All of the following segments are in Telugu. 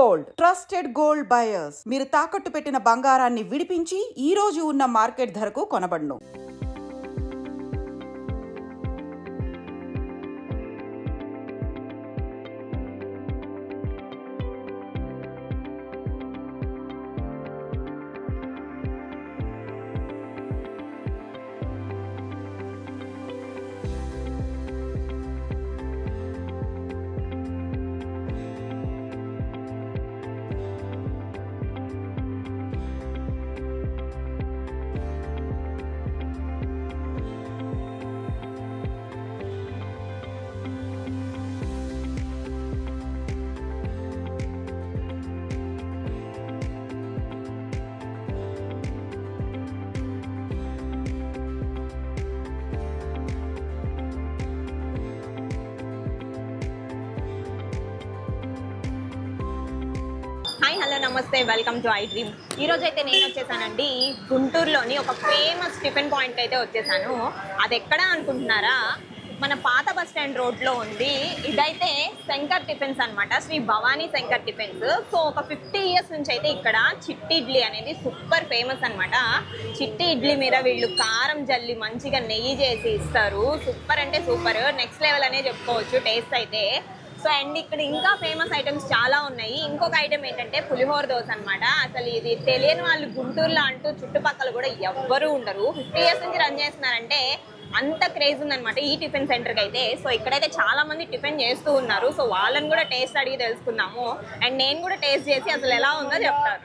Gold, trusted gold buyers. మీరు తాకట్టు పెట్టిన బంగారాన్ని విడిపించి ఈ రోజు ఉన్న మార్కెట్ ధరకు కొనబడును. హాయ్ హలో నమస్తే, వెల్కమ్ టు ఐ డ్రీమ్. ఈరోజు అయితే నేను వచ్చేసానండి గుంటూరులోని ఒక ఫేమస్ టిఫిన్ పాయింట్కి అయితే వచ్చేసాను. అది ఎక్కడ అనుకుంటున్నారా? మన పాత బస్ స్టాండ్ రోడ్లో ఉంది. ఇదైతే శంకర్ టిఫిన్స్ అనమాట, శ్రీ భవానీ శంకర్ టిఫిన్స్. సో ఒక 50 years నుంచి అయితే ఇక్కడ చిట్టి ఇడ్లీ అనేది సూపర్ ఫేమస్ అనమాట. చిట్టి ఇడ్లీ మీద వీళ్ళు కారం జల్లి మంచిగా నెయ్యి చేసి ఇస్తారు. సూపర్ అంటే సూపర్, నెక్స్ట్ లెవెల్ అనే చెప్పుకోవచ్చు టేస్ట్ అయితే. సో అండ్ ఇక్కడ ఇంకా ఫేమస్ ఐటమ్స్ చాలా ఉన్నాయి. ఇంకొక ఐటమ్ ఏంటంటే పులిహోర దోశ అనమాట. అసలు ఇది తెలియని వాళ్ళు గుంటూరులో అంటూ చుట్టుపక్కల కూడా ఎవ్వరూ ఉండరు. 50 years నుంచి రన్ చేస్తున్నారంటే అంత క్రేజ్ ఉందనమాట ఈ టిఫిన్ సెంటర్కి అయితే. సో ఇక్కడైతే చాలా మంది టిఫిన్ చేస్తూ ఉన్నారు. సో వాళ్ళని కూడా టేస్ట్ అడిగి తెలుసుకుందాము. అండ్ నేను కూడా టేస్ట్ చేసి అసలు ఎలా ఉందో చెప్తాను.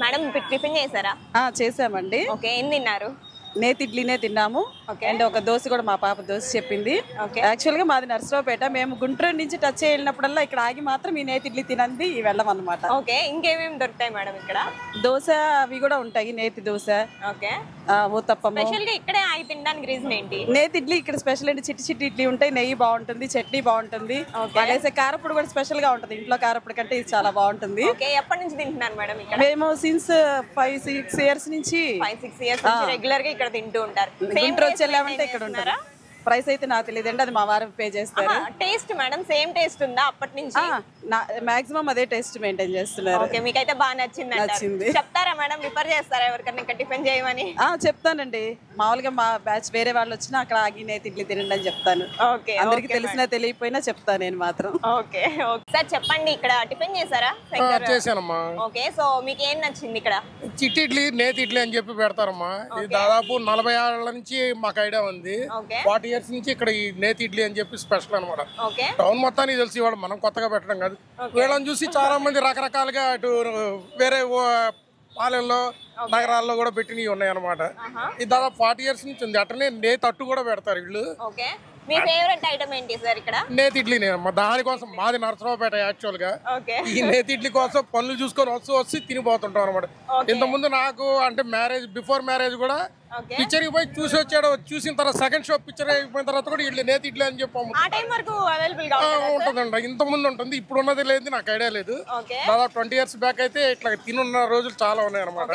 మేడం టిఫిన్ చేశారా? చేసామండి. ఓకే, ఏం తిన్నారు? నేతి ఇడ్లీనే తిన్నాము. అండ్ ఒక దోశ కూడా మా పాప దోశ చెప్పింది. యాక్చువల్ గా మాది నర్సరావుపేట. మేము గుంటూరు నుంచి టచ్ వెళ్ళినప్పుడల్లా ఇక్కడ ఆగి మాత్రం ఈ నేతి ఇడ్లీ తినంది వెళ్ళం అనమాట. ఓకే, ఇంకేమేమి దొరుకుతాయి మేడం ఇక్కడ? దోశ అవి కూడా ఉంటాయి, నేతి దోశ. ఓకే, ఊతప్పము. స్పెషల్ గా ఇక్కడే ఆగి తినడానికి రీజన్ ఏంటి? నేతి ఇడ్లీ ఇక్కడ స్పెషల్ అండి. చిట్టి చిట్టి ఇడ్లీ ఉంటాయి, నెయ్యి బాగుంటుంది, చట్నీ బాగుంటుంది. వేసే కారప్పుడు కూడా స్పెషల్ గా ఉంటుంది. ఇంట్లో కారప్పుడు కంటే ఇది చాలా బాగుంటుంది. ఓకే, ఎప్పటి నుంచి తింటున్నారు మేడం ఇక్కడ? మేము సిన్స్ 5-6 years నుంచి 5-6 years నుంచి రెగ్యులర్ గా ఇక్కడ తింటూ ఉంటారు. గుంటూరు వచ్చేలామంటే ఇక్కడ ఉంటుంది. ప్రైస్ అయితే నాకు తెలియదండి, అది మా వారు పే చేస్తారు. టేస్ట్ మేడం సేమ్ టేస్ట్ ఉందా అప్పటి నుంచి? మాక్సిమం అదే టేస్ట్ మెయింటైన్ చేస్తున్నారు. ఓకే, మీకైతే బాగా నచ్చింది. చెప్తారా మేడం, రిఫర్ చేస్తారా ఎవరికైనా ఇక్కడ టిఫిన్ చేయమని? చెప్తానండి. మామూలుగా మా బ్యాచ్ వేరే వాళ్ళు వచ్చినా అక్కడ ఆగి నేతి ఇడ్లీ తినండి అని చెప్తాను. ఓకే, అందరికి తెలిసినా తెలియకపోయినా చెప్తాను నేను మాత్రం. ఓకే సార్, చెప్పండి ఇక్కడ టిఫిన్ చేశారా? చేశానమ్మా. ఓకే, సో మీకు ఏం నచ్చింది ఇక్కడ? చిట్టి ఇడ్లీ, నేతి ఇడ్లీ అని చెప్పి పెడతారమ్మా. ఇది దాదాపు 40 ఏళ్ల నుంచి మాకు ఐడియా ఉంది. 40 years నుంచి ఇక్కడ ఈ నేతి ఇడ్లీ అని చెప్పి స్పెషల్ అనమాట. టౌన్ మొత్తానికి తెలిసి ఇవాళ మనం కొత్తగా పెట్టడం కాదు. వీళ్ళని చూసి చాలా మంది రకరకాలుగా అటు వేరే పాలెల్లో నగరాల్లో కూడా పెట్టినవి ఉన్నాయి అనమాట. ఇది దాదాపు 40 years నుంచి ఉంది. అట్లనే నేతి అట్టు కూడా పెడతారు వీళ్ళు. మీ ఫేవరెట్ ఐటమ్ ఏంటి సార్ ఇక్కడ? నేతి ఇడ్లీనే అమ్మా. దానికోసం మాది నరసరావుపేట యాక్చువల్ గా. ఈ నేతి ఇడ్లీ కోసం పనులు చూసుకొని వచ్చి తినిపోతుంటాం అనమాట. ఇంత ముందు నాకు అంటే బిఫోర్ మ్యారేజ్ కూడా పిక్చర్ పోయి చూసి వచ్చాడు. చూసిన తర్వాత సెకండ్ షో పిక్చర్ అయిపోయిన తర్వాత కూడా ఇడ్లీ నేతి ఇడ్లీ అని చెప్పి ఉంటుందండి. ఇంత ముందు ఉంటుంది, ఇప్పుడు ఉన్నది లేదు, నాకు ఐడియా లేదు. దాదాపు 20 years బ్యాక్ అయితే ఇట్లా తినున్న రోజులు చాలా ఉన్నాయి అనమాట.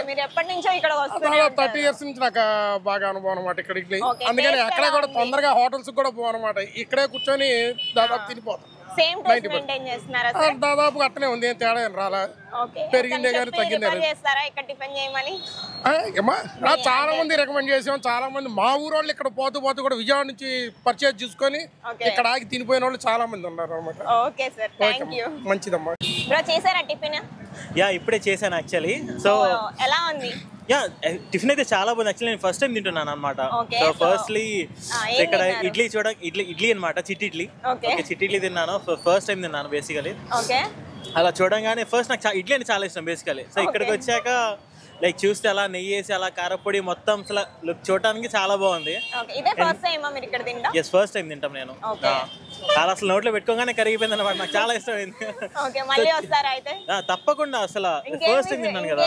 దాదాపు 30 years నుంచి నాకు బాగా అనుభవం అనమాట ఇక్కడ ఇడ్లీ. అందుకని అక్కడ కూడా తొందరగా హోటల్స్ కూడా పోవన్నమాట. ఇక్కడే కూర్చొని దాదాపు తినిపోతాం. దాదాపు అట్టనే ఉంది, ఏం తేడా ఏం రాలా. పెరిగిందే కానీ తగ్గిందే. చాలా మంది రికమెండ్ చేసాం. చాలా మంది మా ఊరు వాళ్ళు ఇక్కడ పోతూ కూడా విజయవాడ నుంచి పర్చేజ్ చేసుకొని ఇక్కడ ఆగి తినిపోయిన వాళ్ళు చాలా మంది ఉన్నారు అనమాట. మంచిదమ్మా. చేశారా టిఫిన్? యా ఇప్పుడే చేశాను యాక్చువల్లీ. సో ఎలా ఉంది? యా టిఫిన్ అయితే చాలా బాగుంది. యాక్చువల్లీ నేను ఫస్ట్ టైం తింటున్నాను అనమాట. సో ఫస్ట్లీ ఇక్కడ ఇడ్లీ అనమాట, చిట్టి ఇడ్లీ. చిట్టి ఇడ్లీ తిన్నాను, ఫస్ట్ టైం తిన్నాను బేసికలీ. అలా చూడంగానే ఫస్ట్ నాకు ఇడ్లీ అంటే చాలా ఇష్టం బేసికలీ. సో ఇక్కడికి వచ్చాక లైక్ చూస్తే అలా నెయ్యి వేసి అలా కారపొడి మొత్తం అసలు లుక్ చూడటానికి చాలా బాగుంది. ఫస్ట్ టైం తింటాం నేను. చాలా అసలు నోట్లో పెట్టుకోగానే కరిగిపోయింది అనమాట, నాకు చాలా ఇష్టమైంది. తప్పకుండా అసలు ఫస్ట్ టైం తిన్నాను కదా.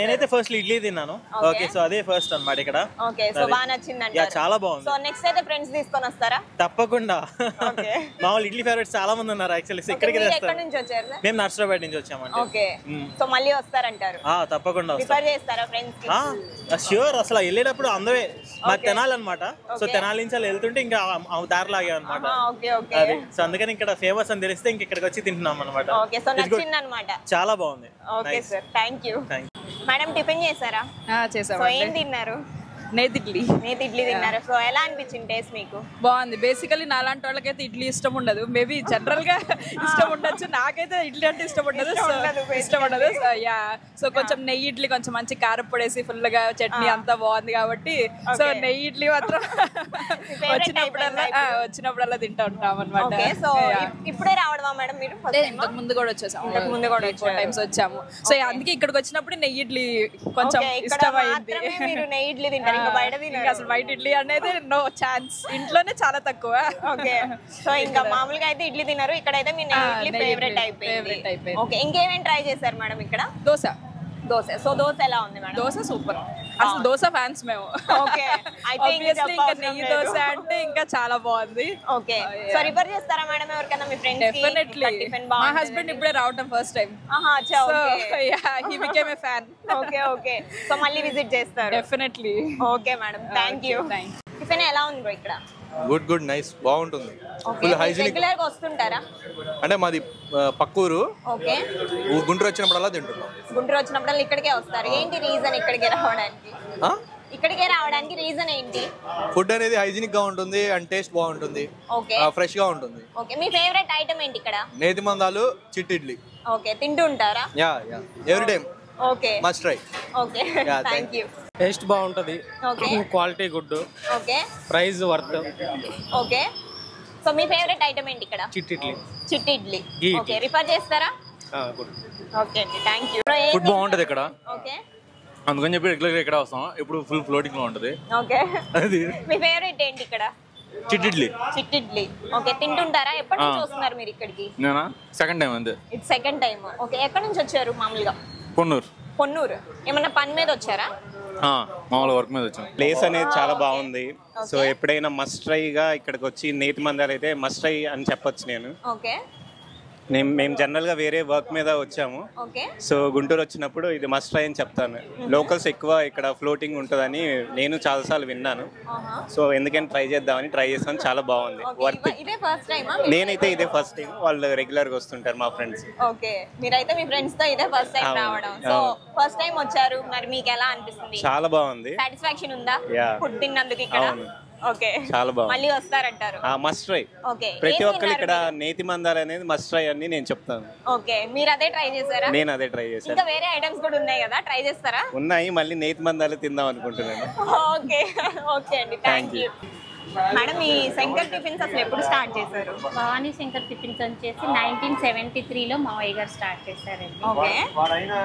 నేనైతే ఫస్ట్ ఇడ్లీ తిన్నాను. ఓకే సో అదే ఫస్ట్ అనమాట ఇక్కడ. చాలా బాగుంది. తప్పకుండా మామూలు ఇడ్లీ ఫేవరెట్స్ చాలా మంది ఉన్నారు యాక్చువల్లీ. ఇక్కడికి మేము నర్సరావుపేట నుంచి వచ్చామండి. తప్పకుండా ష్యూర్. అసలు వెళ్ళేటప్పుడు అందరూ మాకు తెనాలి అనమాట. సో తెనాలి నుంచి అలా వెళ్తుంటే ఇంకా దారిలో ఆగాం అనమాట. అది సో అందుకని ఇక్కడ ఫేమస్ అని తెలిస్తే ఇంక ఇక్కడికి వచ్చి తింటున్నాం అనమాట. చాలా బాగుంది. మేడం టిఫిన్ చేశారా? చేసాము. ఏం తిన్నారు? నేతి ఇడ్లీ తిన్నారు. సో ఎలా అనిపించింది టేస్ట్ మీకు? బాగుంది. బేసికలీ నాలాంటి వాళ్ళకైతే ఇడ్లీ ఇష్టం ఉండదు, మేబీ జనరల్ గా ఇష్టం ఉండొచ్చు. నాకైతే ఇడ్లీ అంటే ఇష్టం ఉండదు. సో కొంచెం నెయ్యి ఇడ్లీ, కొంచెం మంచి కారపొడేసి ఫుల్ గా చట్నీ అంతా బాగుంది కాబట్టి సో నెయ్యి ఇడ్లీ మాత్రం వచ్చినప్పుడల్లా తింటా ఉంటాం అనమాట. సో ఇప్పుడే రావడమా మేడం మీరు? ఇంతకు ముందు కూడా వచ్చేసాము, 4 టైమ్స్ వచ్చాము. సో అందుకే ఇక్కడికి వచ్చినప్పుడు నెయ్యి ఇడ్లీ కొంచెం ఇష్టమైంది. నెయ్యి ఇడ్లీ తింటారు, అసలు బయట ఇడ్లీ అనేది నో ఛాన్స్, ఇంట్లోనే చాలా తక్కువ. ఓకే సో ఇంకా మామూలుగా అయితే ఇడ్లీ తిన్నారు, ఇక్కడైతే మీ ఇడ్లీ ఫేవరెట్ అయిపోయింది. ఓకే ఇంకేమేమి ట్రై చేశారు మేడం ఇక్కడ? దోశ. సో దోశ ఎలా ఉంది మేడం? దోశ సూపర్. అసలు దోశ ఫ్యాన్స్ మేము. ఓకే ఆబ్వియస్లీ ఇంకా నెయ్యి దోశ అంటే ఇంకా చాలా బాగుంది. ఓకే సో రిఫర్ చేస్తారా మేడం ఎవరికైనా మీ ఫ్రెండ్స్ కి? డెఫినెట్లీ. మా హస్బెండ్ ఇప్పుడే రావడం ఫస్ట్ టైం. అచ్చా okay. He became a fan. Okay so మళ్ళీ విజిట్ చేస్తారు? Definitely. Okay madam thank you. Tiffin ఎలా ఉంది బ్రో ఇక్కడ? గుడ్ నైస్ బాగుంటుంది. Full hygienic. రెగ్యులర్ గా వస్తుంటారా? అంటే మాది పక్కూరు. ఓకే గుంటూరు వచ్చినప్పుడల్లా తింటున్నాం. గుంటూరు వచ్చినప్పుడల్లా ఇక్కడికే వస్తారు. ఏంటి రీజన్ ఇక్కడికి రావడానికి? ఇక్కడికే రావడానికి రీజన్ ఏంటి? ఫుడ్ అనేది హైజీనిక్ గా ఉంటుంది అండ్ టేస్ట్ బాగుంటుంది. ఓకే ఫ్రెష్ గా ఉంటుంది. ఓకే మీ ఫేవరెట్ ఐటమ్ ఏంటి ఇక్కడ? నేతి మందాలు, చిట్టి ఇడ్లీ. ఓకే తింటూ ఉంటారా? Yeah every time. Okay must try. Okay thank you. Taste బాగుంటది, quality good, okay price worth. Okay so మీ ఫేవరెట్ ఐటమ్ ఏంటి ఇక్కడ? చిట్టి ఇడ్లీ. ఓకే రిఫర్ చేస్తారా? ఓకే అండి థాంక్యూ. ఫుడ్ బాగుంటది ఇక్కడ, ఓకే అందుకని చెప్పి రెగ్యులర్ గా ఇక్కడ వస్తాం. ఇప్పుడు ఫుల్ ఫ్లోటింగ్ లో ఉంటది. ఓకే మీ ఫేవరెట్ ఏంటి ఇక్కడ? చిట్టి ఇడ్లీ. ఓకే తింటుంటారా? ఎప్పటి నుంచి వస్తున్నారు మీరు ఇక్కడికి? నేనా సెకండ్ టైం అంతే. ఇది సెకండ్ టైం. ఓకే ఎక్కడి నుంచి వచ్చారు మామూలుగా? పొన్నూరు. ఏమన్నా పని మీద వచ్చారా? మామూలు వర్క్ మీద వచ్చాం. ప్లేస్ అనేది చాలా బాగుంది. సో ఎప్పుడైనా మస్ట్ ట్రైగా ఇక్కడికి వచ్చి నేతి మందాలు అయితే మస్ట్ ట్రై అని చెప్పొచ్చు. నేను ఓకే మేము జనరల్ గా వేరే వర్క్ మీద వచ్చాము. సో గుంటూరు వచ్చినప్పుడు ఇది మస్ట్ ట్రై అని చెప్తాను. లోకల్స్ ఎక్కువ ఇక్కడ ఫ్లోటింగ్ ఉంటుందని నేను చాలాసార్లు విన్నాను. సో ఎందుకని ట్రై చేద్దామని ట్రై చేస్తాను. చాలా బాగుంది. వర్త్. నేనైతే ఇదే ఫస్ట్ టైం. వాళ్ళు రెగ్యులర్ గా వస్తుంటారు మా ఫ్రెండ్స్. ఓకే మీరైతే మీ ఫ్రెండ్స్ తో ఇదే ఫస్ట్ టైం రావడం. సో ఫస్ట్ టైం వచ్చారు, మరి మీకు ఎలా అనిపిస్తుంది? చాలా బాగుంది. సాటిస్ఫాక్షన్ ఉందా ఫుడ్ తిన్నందుకు ఇక్కడ? ఓకే చాలా బాగుంది. మళ్ళీ వస్తారంటారు? Must try. ఓకే ప్రతి ఒక్కరు ఇక్కడ నేతి మందాలు అనేది మస్ట్ ట్రై అని నేను చెప్తాను. ఓకే మీరు అదే ట్రై చేశారా? నేను అదే ట్రై చేశాను. ఇంకా వేరే ఐటమ్స్ కూడా ఉన్నాయి కదా, ట్రై చేస్తారా? ఉన్నాయి, మళ్ళీ నేతి మందాలు తిందాం అనుకుంటున్నాను. ఓకే ఓకే అండి థాంక్యూ. మేడం ఈ శంకర్ టిఫిన్స్ అసలు ఎప్పుడు స్టార్ట్ చేశారు? భవానీ శంకర్ టిఫిన్స్ వచ్చేసి 1973లో మావయ్య గారు స్టార్ట్ చేశారండి. ఓకే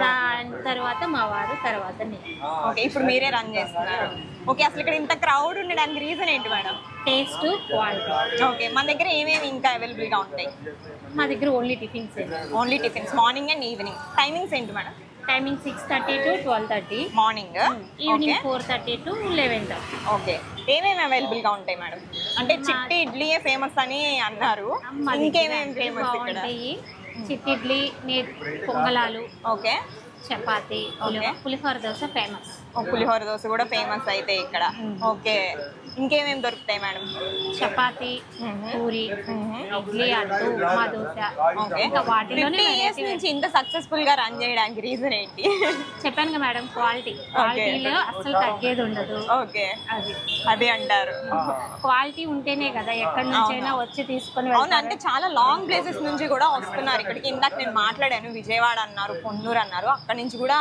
దాని తర్వాత మా వారు, తర్వాత నేను. ఓకే ఇప్పుడు మీరే రన్ చేస్తున్నారు. ఓకే అసలు ఇక్కడ ఇంత క్రౌడ్ ఉండడానికి రీజన్ ఏంటి మేడం? Taste, quality. ఓకే మన దగ్గర ఏమేమి ఇంకా అవైలబుల్ గా ఉంటాయి? మా దగ్గర only tiffins morning and evening. Timings ఏంటి madam? Timing 6:30 to 12:30 morning, evening 4:30 to 11:30. Okay ఏమేమి అవైలబుల్ గా ఉంటాయి మేడం? అంటే చిట్టి ఇడ్లీయే ఫేమస్ అని అన్నారు, ఇంకేమేమి ఫేమస్ ఇక్కడ? చిట్టి ఇడ్లీ, పొంగలాలు, ఓకే చపాతి, పులిహోర దోశ ఫేమస్. పులిహోర దోశ కూడా ఫేమస్ అయితే ఇక్కడ. ఓకే, ఇంకేమేమి దొరుకుతాయి మేడం? చపాతి, పూరి, ఇడ్లీ, అట్టు, ఉప్మా దోశ. ఇంకా వాటిలోనే 50 years నుంచి ఇంత సక్సెస్ఫుల్ గా రన్ చేయడానికి రీజన్ ఏంటి? చెప్పాను కదా మేడం, క్వాలిటీలో అస్సలు తగ్గేది ఉండదు. ఓకే, అది అంటారు. క్వాలిటీ ఉంటేనే కదా ఎక్కడి నుంచి అయినా వచ్చి తీసుకొని. అవును, అంటే చాలా లాంగ్ ప్లేసెస్ నుంచి కూడా వస్తున్నారు ఇక్కడికి. ఇందాక నేను మాట్లాడాను, విజయవాడ అన్నారు, పొన్నూరు అన్నారు. అక్కడ నుంచి కూడా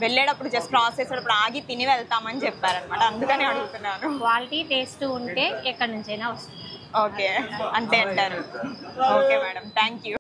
వెళ్ళేటప్పుడు జస్ట్ క్రాస్ చేసేటప్పుడు ఆగి తిని వెళ్తామని చెప్పారనమాట. అందుకని అడుగుతున్నాను. క్వాలిటీ టేస్ట్ ఉంటే ఎక్కడి నుంచైనా వస్తుంది. ఓకే, అంతే అంటారు. Okay madam, thank you.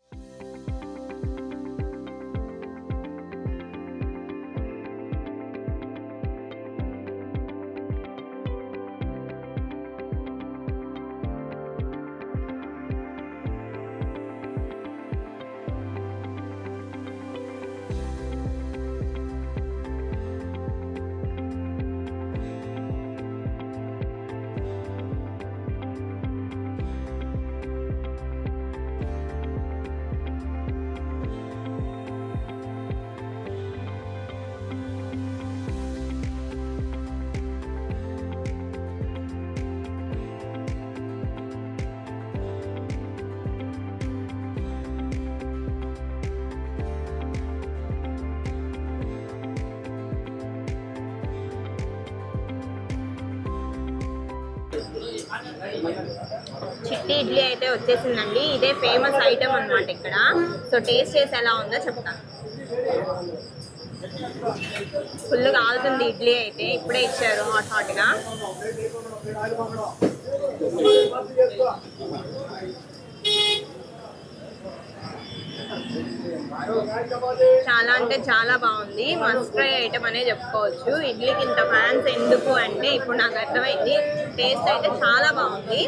చిట్టి ఇడ్లీ అయితే వచ్చేసిందండి. ఇదే ఫేమస్ ఐటమ్ అన్నమాట ఇక్కడ. సో టేస్ట్ చేసి ఎలా ఉందో చెప్తాను. ఫుల్ కాలుతుంది ఇడ్లీ అయితే, ఇప్పుడే ఇచ్చారు హాట్ గా. చాలా అంటే చాలా బాగుంది. మస్ట్ ట్రై ఐటమ్ అనే చెప్పుకోవచ్చు. ఇడ్లీకి ఇంత ఫ్యాన్స్ ఎందుకు అంటే ఇప్పుడు నాకు అర్థమైంది. టేస్ట్ అయితే చాలా బాగుంది.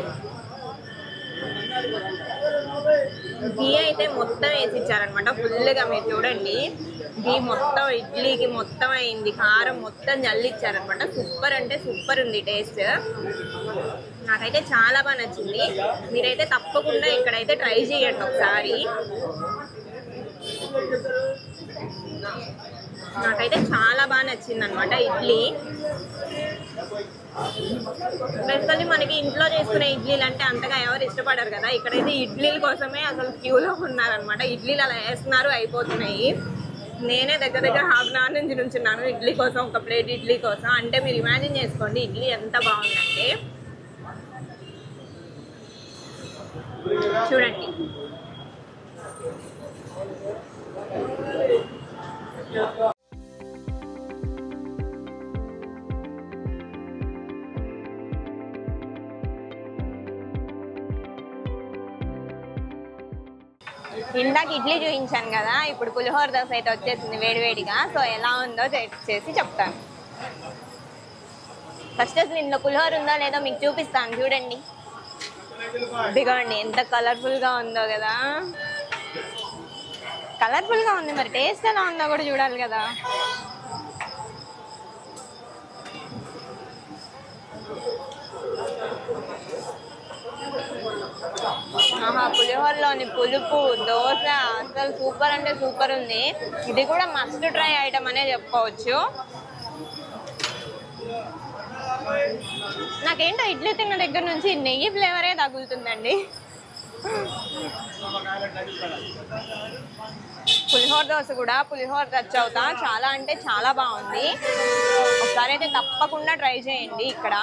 ఘీ అయితే మొత్తం వేసి ఇచ్చారనమాట ఫుల్గా. మీరు చూడండి, ఘీ మొత్తం ఇడ్లీకి మొత్తం అయింది. కారం మొత్తం జల్లిచ్చారనమాట. సూపర్ అంటే సూపర్ ఉంది టేస్ట్. నాకైతే చాలా బాగా నచ్చింది. మీరైతే తప్పకుండా ఇక్కడైతే ట్రై చేయండి ఒకసారి. నాకైతే చాలా బాగా నచ్చింది అనమాట ఇడ్లీ. బేసికల్లీ మనకి ఇంట్లో చేసుకునే ఇడ్లీలు అంటే అంతగా ఎవరు ఇష్టపడరు కదా. ఇక్కడైతే ఇడ్లీల కోసమే అసలు క్యూలో ఉన్నారనమాట. ఇడ్లీలు అలా వేస్తున్నారు, అయిపోతున్నాయి. నేనే దగ్గర 1/2 hour నుంచి నుంచున్నాను ఇడ్లీ కోసం, ఒక ప్లేట్ ఇడ్లీ కోసం. అంటే మీరు ఇమాజిన్ చేసుకోండి ఇడ్లీ ఎంత బాగుందంటే. చూడండి, ఇందాక ఇడ్లీ చూపించాను కదా, ఇప్పుడు పులిహోర దోశ అయితే వచ్చేసింది వేడివేడిగా. సో ఎలా ఉందో చేసి చెప్తాను. ఫస్ట్ అసలు ఇందులో పులిహోర ఉందో లేదో మీకు చూపిస్తాను. చూడండి, దిగండి ఎంత కలర్ఫుల్గా ఉందో కదా. కలర్ఫుల్గా ఉంది, మరి టేస్ట్ ఎలా ఉందో కూడా చూడాలి కదా. పులిహోరలోని పులుపు, దోశ అసలు సూపర్ అంటే సూపర్ ఉంది. ఇది కూడా మస్ట్ ట్రై ఐటమ్ అనే చెప్పుకోవచ్చు. నాకేంటో ఇడ్లీ తిన్న దగ్గర నుంచి నెయ్యి ఫ్లేవరే తగులుతుందండి. పులిహోర దోశ కూడా పులిహోర టచ్ అవుతా చాలా అంటే చాలా బాగుంది. ఒకసారి అయితే తప్పకుండా ట్రై చేయండి. ఇక్కడ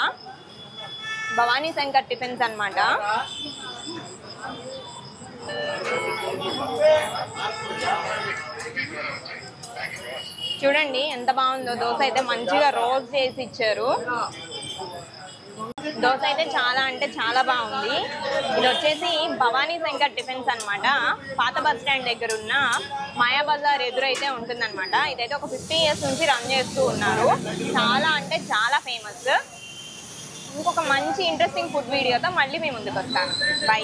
భవానీ శంకర్ టిఫిన్స్ అన్నమాట. చూడండి ఎంత బాగుందో. దోశ అయితే మంచిగా రోస్ట్ చేసి ఇచ్చారు. దోశ అయితే చాలా అంటే చాలా బాగుంది. ఇది వచ్చేసి భవానీ శంకర్ టిఫిన్స్ అన్నమాట. పాత బస్ స్టాండ్ దగ్గర ఉన్న మాయా బజార్ ఎదురైతే ఉంటుందన్నమాట. ఇదైతే ఒక 50 years నుంచి రన్ చేస్తూ ఉన్నారు. చాలా అంటే చాలా ఫేమస్. ఇంకొక మంచి ఇంట్రెస్టింగ్ ఫుడ్ వీడియోతో మళ్ళీ మీ ముందుకు వస్తాను. బై.